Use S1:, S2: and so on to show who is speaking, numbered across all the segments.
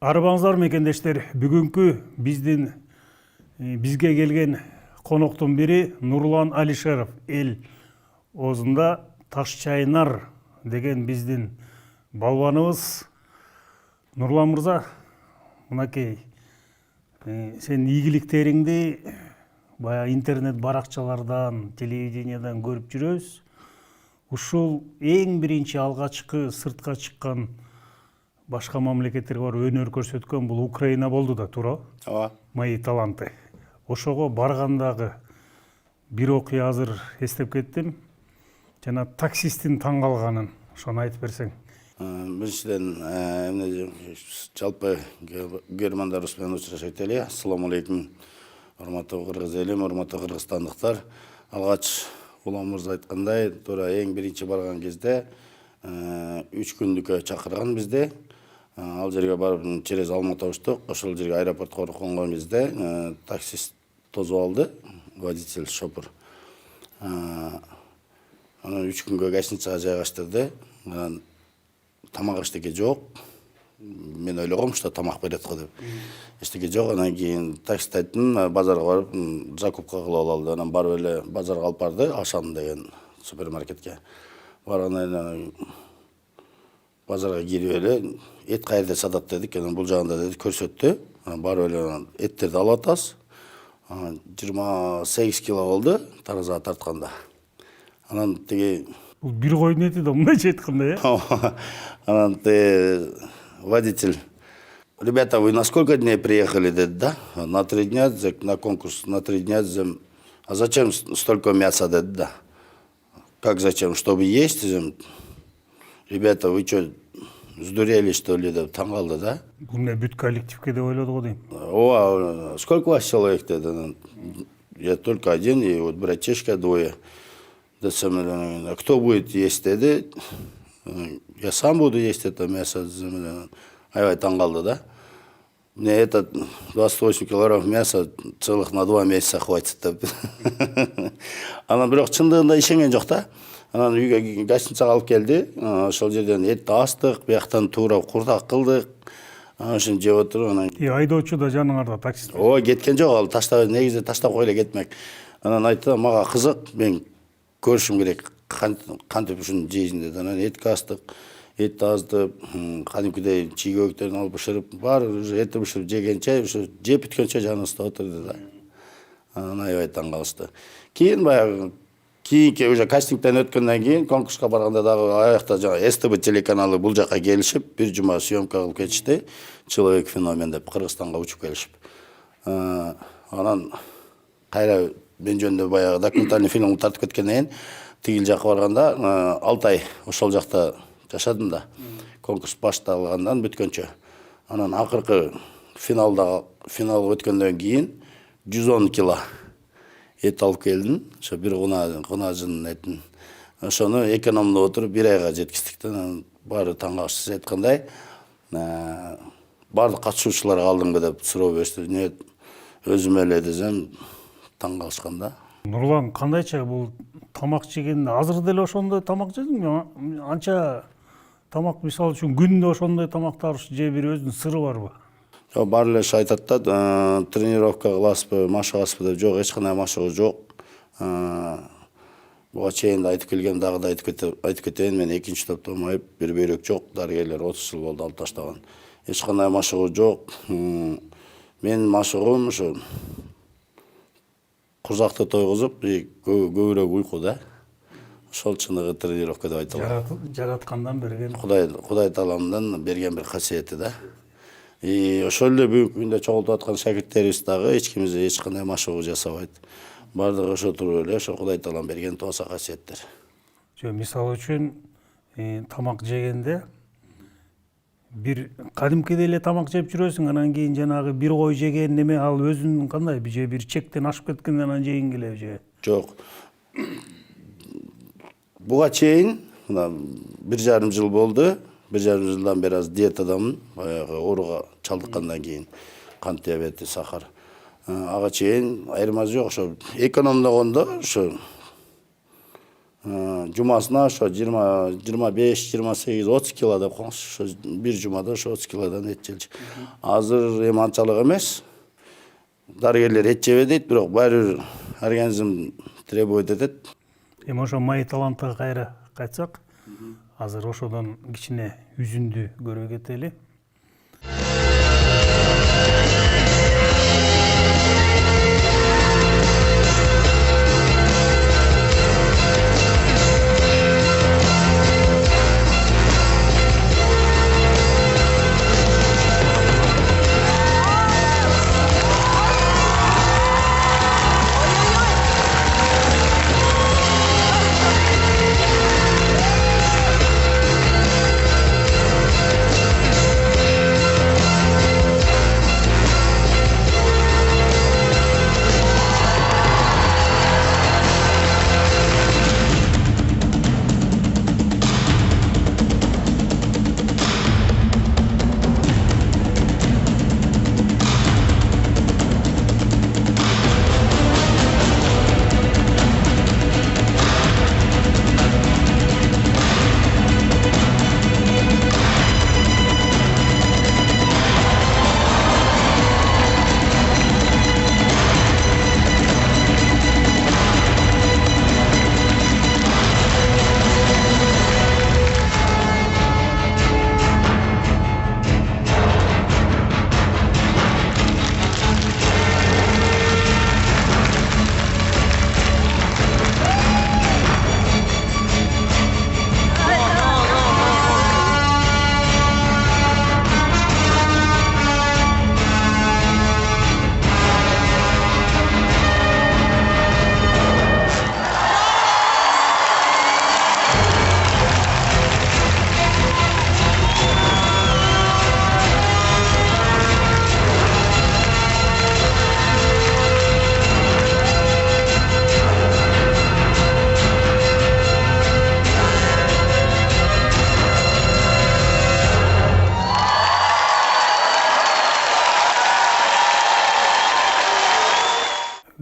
S1: Арыбаңыздар мекендештер, бүгүнкү бизге келген коноктун бири Нурлан Алишеров, эл оозунда Таш чайнар деген биздин балбаныбыз. Нурлан мырза, мынакей, сен ийгиликтериңди баягы интернет баракчалардан, телевидениядан көрүп жүрөбүз. Ушул эң биринчи алгачкы сыртка чыккан башка мамлекеттерге барып өнөр көрсөткөн бул Украина болду да, туура?
S2: Ооба.
S1: Мои таланты. Ошого баргандагы бир окуя азыр эстеп кеттим. Жана таксисттин таң калганын, ошону айтып берсең.
S2: Биринчиден жалпы көрөрмандарыбыз менен учурашайт эле. Ассаламу алейкум, урматтуу кыргыз элим, урматтуу кыргызстандыктар. Алгач улам мырза айткандай, туура эң биринчи барган кезде 3 күндүккө чакырган бизди. Ал жерге барып через Алматы учтук. Ошол жерге аэропортко конгон кезде таксист тосуп алды, водитель, шопур. Анан 3 күнгө гостиницага жайгаштырды. Анан тамак эчтеке жок. Мен ойлогом, что тамак берет го деп. Эчтеке жок. Анан кийин таксист айттым, базарга барып закупка кылып алалы. Анан барып эле базарга алып барды, Ашан деген супермаркетке. Баргандан базарга кирип эле эт каерде сатат дедик. Анан бул жагында деди көрсөттү. Барып эле эттерди алып атабыз. 28 кило болду таразага тартканда. Анан тиги
S1: Бул бир койдун эти да мындайча айтканда,
S2: Анан водитель: ребята, вы на сколько дней приехали, деди, да? На 3 дня, на конкурс, на 3 дня. А зачем столько мяса, деди, да? Как зачем? Чтобы есть? Ребята, вы что, сдурели, что ли, деп таң калды, да?
S1: Бул эмне бүт коллективке деп ойлоду го дейм.
S2: О, сколько у вас человек, деди? Я только один, и вот братишка двое. А кто будет есть, деди? Я сам буду есть это мясо. Аябай таң калды, да? Мне это 28 килограмм мяса целых на 2 месяца хватит деп. Анан бирок чындыгында ишенген жок да. Анан үйгө гостиницага алып келди. Ошол жерден этти астык, бияктан туура курдак кылдык. Ошону жеп отуруп анан
S1: Айдоочу да жаныңарда таксист.
S2: Ооба, кеткен жок, ал таштап, негизи таштап койгула кетмек. Анан айтты, мага кызык, мен көрүшүм керек, кантип ушуну жейсиң деди. Анан этке астык, эт аздып, кадимкидей чийгөктерин алып бышырып, баары уже эти бышырып жегенче, ушу жеп бүткөнчө жаныбызда отурду да. Анан аябай таң калышты. Кийин баягы кийинки уже кастингден өткөндөн кийин конкурска барганда дагы аякта жана СТБ телеканалы бул жака келишип, бир жума съемка кылып кетишти. Человек феномен деп Кыргызстанга учуп келишип. Анан кайра мен жөнүндө баягы документальный фильм тартып кеткенден кийин тигил жака барганда 6 ай ошол жакта жашадым да. Конкурс башталгандан бүткөнчө. Анан акыркы финал өткөндөн кийин 110 кило эт алып келдим. Ошо бир кунажынын этин. Ошону экономдоп отуруп 1 айга жеткиздик да. Баары таң калышты. Сиз айткандай, баардык катышуучуларга алдыңбы деп суроо беришти. Не өзүм эле десем таң калышкан да.
S1: Нурлан, кандайча бул тамак жегенде азыр деле ошондой тамак жедиңби? Анча тамак, мисалы үчүн күндө ошондой тамактар жеп берүүбүздүн сыры барбы?
S2: Жок, баары эле айтат да, тренировка кыласызбы, машыгасызбы деп. Жок, эч кандай машыгуу жок. Буга чейин да айтып келгем, дагы да айтып кетейин, мен 2-нчи топто майып, бир бөйрөк жок. Дарыгерлер 30 жыл болду алып таштаган. Эч кандай машыгуу жок. Мен машыгуум ушу курзакты тойгузуп, көбүрөөк уйку да. Ошол чыныгы тренировка деп айтылат.
S1: Жараткандан берген.
S2: Кудай тааланын берген бир касиети да. Ошол эле бүгүнкү күндө чогултуп аткан шакирттерибиз дагы эч кимиз эч кандай машыгуу жасабайт. Бардыгы ошо туруп эле ошо Кудай таалам берген тооса касиеттер.
S1: Мисалы үчүн тамак жегенде бир кадимкидей эле тамак жеп жүрөсүң, анан кийин жанагы бир кой жеген неме ал өзүнүн кандай бир чектен ашып кеткенден анан жегиң келеби же?
S2: Жок. Буга чейин 1,5 жыл болду. 1,5 жылдан бери аз диетадамын. Баягы ооруга чалдыккандан кийин кант диабети, сахар. Ага чейин айырмасы жок. Ошо экономдогондо ошо жумасына ошо 25-28-30 килода коңуз. Ошо бир жумада ошо 30 килодан эт желчү. Азыр эми анчалык эмес. Дарыгерлер эт жебе дейт, бирок баары бир организм требует этет.
S1: Эми ошо май талантыга кайра кайтсак, азыр ошодон кичине үзүндү көрө кетели.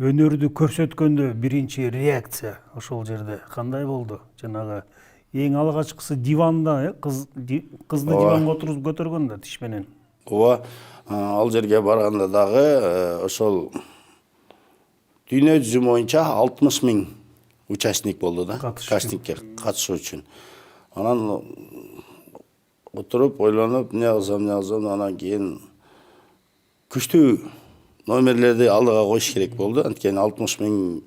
S1: Өнөрдү көрсөткөндө биринчи реакция ошол жерде кандай болду? Жанагы эң алгачкысы диванда, кызды диванга отургузуп көтөргөн да тиш менен.
S2: Ооба, ал жерге барганда дагы ошол дүйнө жүзү боюнча 60 000 участник болду да, кастингке катышуу үчүн. Анан отуруп, ойлонуп, эмне кылсам, анан кийин күчтүү номерлерди алдыга коюш керек болду. Анткени 60 000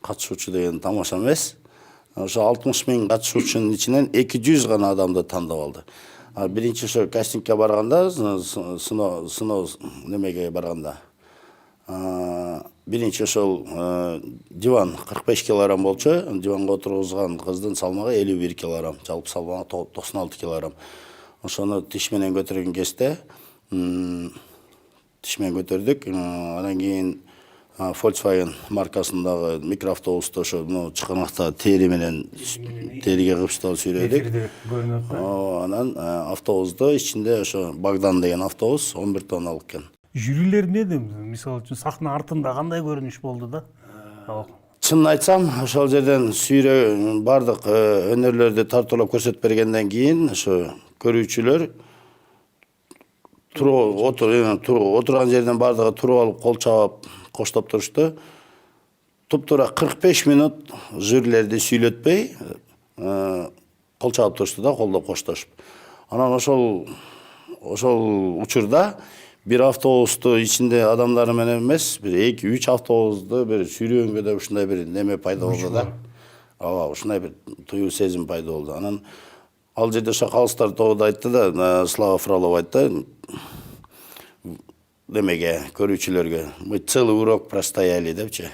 S2: катышуучу деген тамаша эмес. Ошо 60 000 катышуучунун ичинен 200 гана адамды тандап алды. Биринчи ошо кастингке барганда, сыноо немеге барганда, биринчи ошол диван 45 килограмм болчу. Диванга отургузган кыздын салмагы 51 килограмм, жалпы салмагы 96 килограмм. Ошону тиш менен көтөргөн кезде тиш менен көтөрдүк. Анан кийин Volkswagen маркасындагы микроавтобусту ошо чыканакта тери менен териге кыпчытап сүйрөдүк.
S1: Эфирде көрүнөт.
S2: Анан автобусту ичинде ошо Богдан деген автобус 11 тонналык экен.
S1: Жюрилер эмне деди? Мисалы үчүн сахна артында кандай көрүнүш болду да?
S2: Чынын айтсам, ошол жерден сүйрө бардык өнөрлөрдү тартуулап көрсөтүп бергенден кийин ошо көрүүчүлөр отурган жерден бардыгы туруп алып кол чабып коштоп турушту. Туптура 45 минут жюрилерди сүйлөтпөй кол чабып турушту да, колдоп коштошуп. Анан ошол учурда бир автобусту ичинде адамдары менен эмес, бир 2-3 автобусту бир сүйрөгөнгө ушундай бир неме пайда болду да. Ооба, ушундай бир туюу сезим пайда болду. Анан ал жерде ошо калыстар тобу да айтты да, Слава Фролов айтты, демеге көрүүчүлөргө, мы целый урок простояли депчи.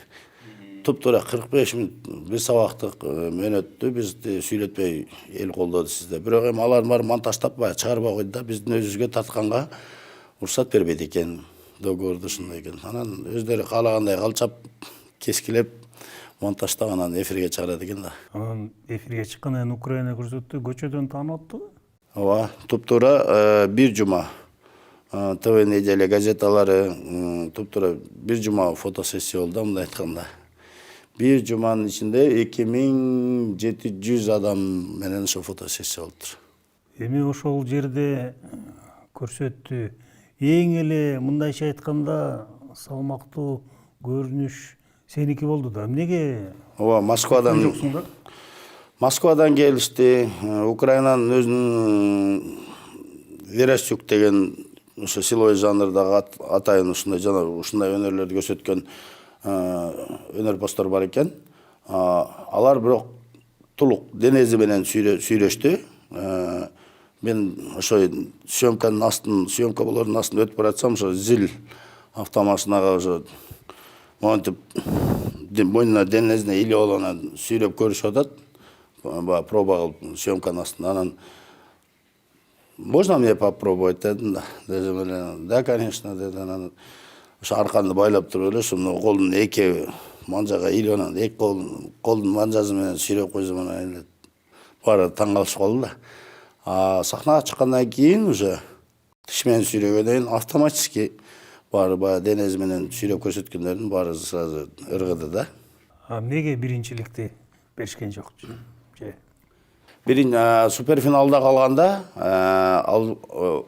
S2: Туптура 45 минут бир сабактык мөөнөттү бизди сүйлөтпөй эл колдоду сизде. Бирок эми алар бар монтаждап чыгарбай койду да, биздин өзүбүзгө тартканга уруксат бербейт экен, договорду ушундай экен. Анан өздөрү каалагандай калчап, кескилеп, монтаждап анан эфирге чыгарат экен да.
S1: Анан эфирге чыккандан Украина көрсөттү, көчөдөн таанып аттыбы?
S2: Ооба, туптура бир жума ТВ неделя газеталары туптура бир жума фотосессия болду, мындай айтканда. Bir жуманын ичинде 2700 адам менен ошо фотосессия болуптур.
S1: Эми ошол жерде көрсөттү. Эң эле мындайча айтканда салмактуу көрүнүш сеники болду да. Эмнеге
S2: Ооба,
S1: жоксуң да?
S2: Москвадан келишти. Украинанын өзүнүн Верещук деген ошо силовой жанрдагы атайын ушундай өнөрлөрдү көрсөткөн өнөрпоздор бар экен. Алар бирок толук денези менен сүйлөштү. Мен ошо съемка болордун астында өтүп баратсам, ошо зил автомашинага ошо монтип мойнуна денезине илип алып анан сүйлөп көрүшүп атат. Проба кылып съемканын астында. Анан можно мне попробовать дедим да. Да, конечно, деди. Анан ошо арканды байлап туруп эле ошо колдун эки манжага илип анан эки колдун манжасы менен сүйлөп койсом анан баары таң калышып калды да. Сахнага чыккандан кийин уже тиш менен сүйлөгөндөн кийин автоматически баары баягы денези менен сүйлөп көрсөткөндөрдүн баары сразу ыргыды да.
S1: Эмнеге биринчиликти беришкен жок?
S2: Суперфиналда калганда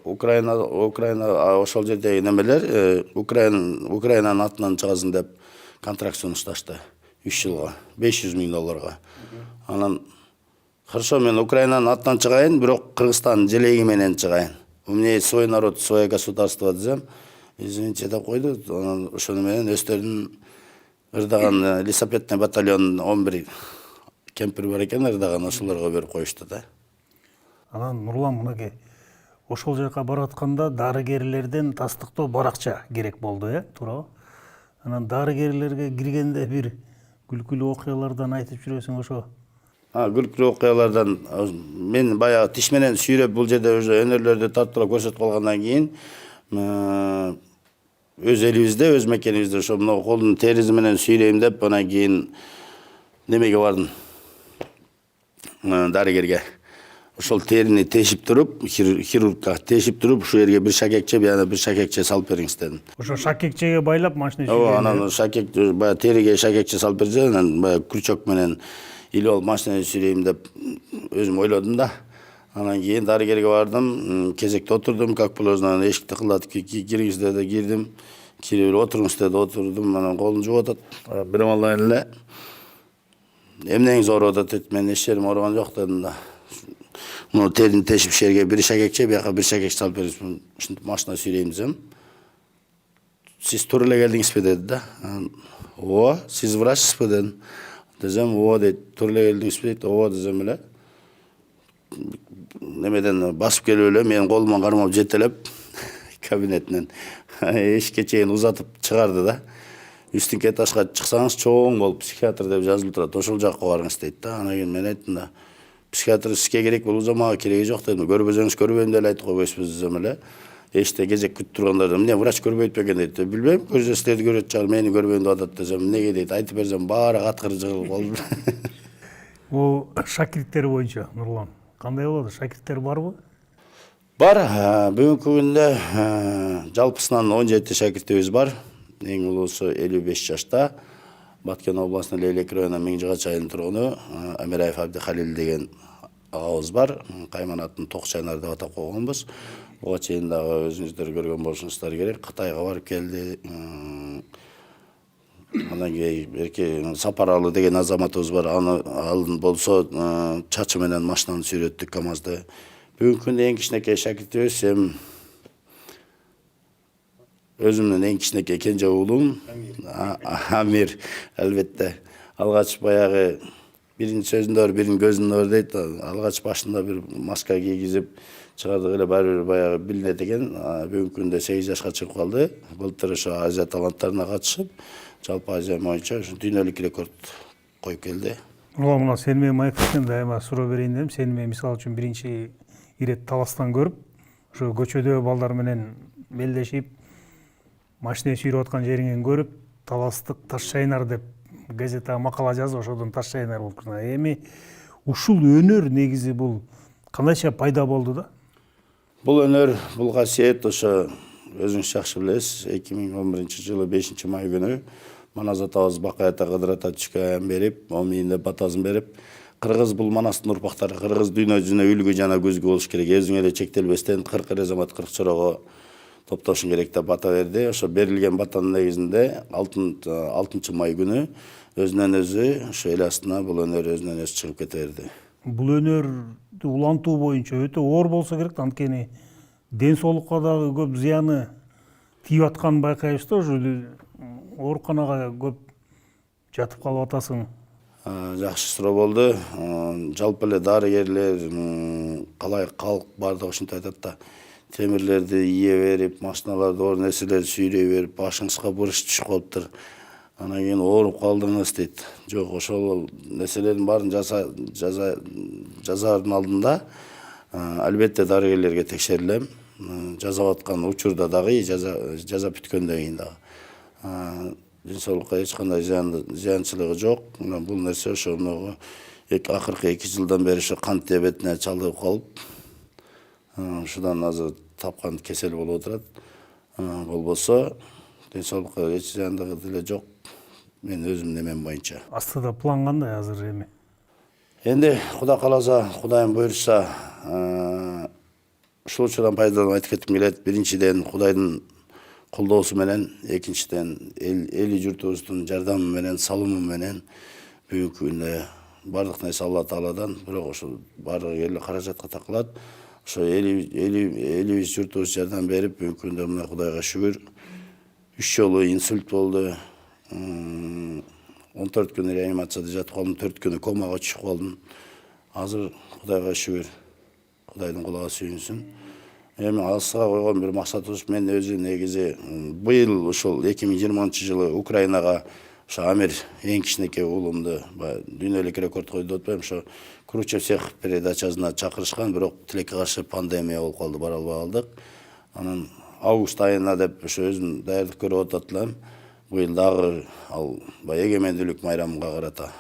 S2: Украина ошол жердеги немелер Украинанын атынан чыгасың деп контракт сунушташты 3 жылга $500,000. Анан хорошо, мен Украинанын атынан чыгайын, бирок Кыргызстандын желеги менен чыгайын. У меня свой народ, свое государство десем, извините деп койду. Анан ошону менен өздөрүнүн ырдаган лесопедный батальон 11 кемпир бар экен, ырдаган ошолорго берип коюшту да.
S1: Анан Нурлан мынакей ошол жака баратканда дарыгерлерден тастыктоо баракча керек болду, туурабы? Анан дарыгерлерге киргенде бир күлкүлүү окуялардан айтып жүрөсүң ошо.
S2: Күлкүлүү окуялардан мен баягы тиш менен сүйрөп бул жерде уже өнөрлөрдү тартуулап көрсөтүп калгандан кийин өз элибизде, өз мекенибизде ошо мына колдун териси менен сүйрөйм деп анан кийин немеге бардым. Дарыгерге. Ошол терини тешип туруп, хирургка тешип туруп, ушул жерге бир шакекче, бияна бир шакекче салып бериңиз дедим.
S1: Ошо шакекчеге байлап машина сүйрөйм.
S2: Ооба, анан шакек баягы териге шакекче салып берсе, анан баягы крючок менен илип алып машина сүйрөйм деп өзүм ойлодум да. Анан кийин дарыгерге бардым, кезекте отурдум, как положено, анан эшикти кылдатып кириңиз деди, кирдим. Кирип отуруңуз деди, отурдум, анан колун жууп атат. Бир малайын эле эмнеңиз ооруп атат деп, мен эч жерим ооруган жок дедим да. Муну терини тешип жерге бир шакекче, бияка бир шакекче салып бериңиз, ушинтип машина сүйрөйм десем. Сиз туура эле келдиңизби деди да. Ооба, сиз врачсызбы дедим. Десем, ооба дейт, туура эле келдиңизби дейт. Ооба десем эле. Немеден басып келип эле менин колуман кармап жетелеп кабинетинен эшикке чейин узатып чыгарды да. Үстүнкү этажга чыксаңыз чоң болуп психиатр деп жазылып турат, ошол жакка барыңыз дейт да. Анан кийин мен айттым да, психиатр сизге керек болбосо мага кереги жок дедим. Көрбөсөңүз көрбөйм деп айтып койбойсузбу десем эле. Эшикте кезек күтүп тургандар эмне врач көрбөйт бекен дейт. Билбейм, көрсө силерди көрөт чыгар, мени көрбөйм деп атат десем, эмнеге дейт, айтып берсем баары каткыр жыгылып калды.
S1: Бул шакирттер боюнча Нурлан кандай болот? Шакирттер барбы?
S2: Бар, бүгүнкү күндө жалпысынан 17 шакиртибиз бар. Эң улуусу 55 жашта. Баткен областынын Лейлек районунун Миңжыгач айылынын тургуну Амираев Абдихалил деген агабыз бар. Кайманаттын Токчайнар деп атап койгонбуз. Буга чейин дагы өзүңүздөр көргөн болушуңуздар керек. Кытайга барып келди. Анан кийин Сапаралы деген азаматыбыз бар. Ал болсо чачы менен машинаны сүйрөттүк, КамАЗды. Бүгүнкү күндө эң кичинекей шакиртибиз өзүмдүн эң кичинекей кенже уулум Амир, албетте. Алгач баягы биринин сөзүндө бар, биринин көзүндө бар дейт. Алгач башында бир маска кийгизип чыгардык эле, баары бир баягы билинет экен. Бүгүнкү күндө 8 жашка чыгып калды. Былтыр ошо Азия таланттарына катышып, жалпы Азия боюнча дүйнөлүк рекорд коюп келди.
S1: Мына сени менен майкалдан дайыма суроо берейин дедим. Сени мен мисалы үчүн биринчи ирет таластан көрүп, ошо көчөдө балдар менен белдешип, машина сүйрөп аткан жериңен көрүп, таластык Ташчайнар деп газетага макала жазып, ошодон Ташчайнар болуп калган. Эми ушул өнөр негизи бул кандайча пайда болду да?
S2: Бул өнөр, бул касиет ошо өзүңүз жакшы билесиз, 2011 жылы 5 май күнү Манас атабыз Бакай ата Кыдыр ата түшкө аян берип, момийинде батасын берип, кыргыз бул манастын урпактары, кыргыз дүйнө жүзүнө үлгү жана көзгү болуш керек. Өзүң эле чектелбестен 40 резамат 40 чорого топтошуң керек деп бата берди. Ошо берилген батанын негизинде 6 май күнү өзүнөн өзү ошо эл астына бул өнөр өзүнөн өзү чыгып кете берди.
S1: Бул өнөрдү улантуу боюнча өтө оор болсо керек да, анткени ден соолукка дагы көп зыяны тийип атканын байкайбыз да, ошо ооруканага көп жатып калып атасың.
S2: Жакшы суроо болду. Жалпы эле дарыгерлер, калай калк баардыгы ушинтип айтат да. Темирлерди ие берип, машиналарды оор нерселерди сүйрөй берип, башыңызга буруч түшүп калыптыр. Анан кийин ооруп калдыңыз дейт. Жок, ошол нерселердин баарын жазаардын алдында албетте дарыгерлерге текшерилем. Жазап аткан учурда дагы, жаза бүткөндөн кийин дагы. Ден соолукка эч кандай зыянчылыгы жок. Бул нерсе ошо акыркы 2 жылдан бери ошо кант диабетине чалдыгып калып, ушудан азыр тапкан кесел болуп отурат. Болбосо ден соолукка эч зыяндыгы деле жок. Мен өзүм немем боюнча.
S1: Астыда план кандай азыр эми?
S2: Энди Кудай кааласа, Кудайым буйрса, ушул учурдан пайдаланып айтып кетким келет. Биринчиден Кудайдын колдоосу менен, экинчиден эли журтубуздун жардамы менен, салымы менен бүгүнкү күндө бардык нерсе Алла Тааладан, бирок ошол баардыгы эле каражатка такылат. Ошо элибиз журтубуз жардам берип, бүгүнкү күндө мына Кудайга шүгүр 3 жолу инсульт болду. 14 күн реанимацияда жатып калдым, 4 күнү комага түшүп калдым. Азыр Кудайга шүгүр, Кудайдын кулага сүйүнсүн. Эми алысга койгон бир максатыбыз, мен өзү негизи быйыл ушул 2020-жылы Украинага ошо Амир эң кичинекей уулумду дүйнөлүк рекорд койду деп атпайм, ошо Кручев передачасына чакырышкан, бирок тилекке каршы пандемия болуп калды, бара албай калдык. Анан август айына деп ошо өзүм даярдык көрүп атат элем. Быйыл дагы ал эгемендүүлүк майрамына карата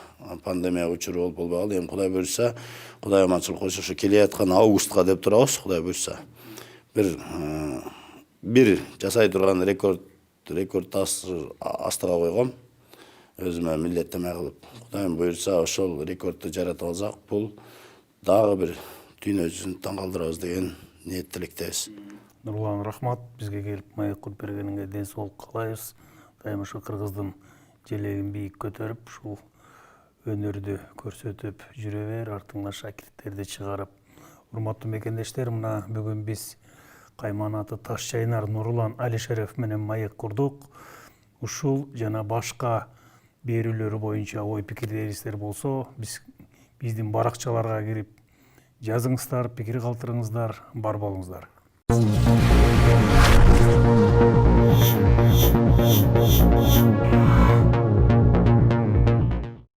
S2: пандемия учуру болуп болбой калды. Эми Кудай буйрса, Кудай аманчылык койсо, ошо келаткан августка деп турабыз, Кудай буйрса. Бир жасай турган рекорд астыга койгом. Өзүмө милдеттеме кылып, Кудайым буйрса, ошол рекордду жаратып алсак, бул дагы бир дүйнө жүзүн таң калтырабыз деген ниет тилектебиз.
S1: Нурлан, рахмат бизге келип маек кылып бергениңе, ден соолук каалайбыз. Дайым ошо кыргыздын желегин бийик көтөрүп, ушул өнөрдү көрсөтүп жүрө бер, артыңан шакирттерди чыгарып. Урматтуу мекендештер, мына бүгүн биз Кайманаты Таш чайнар Нурлан Алишеров менен маек курдук. Ушул жана башка берүүлөр боюнча ой пикирлериңиздер болсо, биздин баракчаларга кирип жазыңыздар, пикир калтырыңыздар, бар болуңуздар.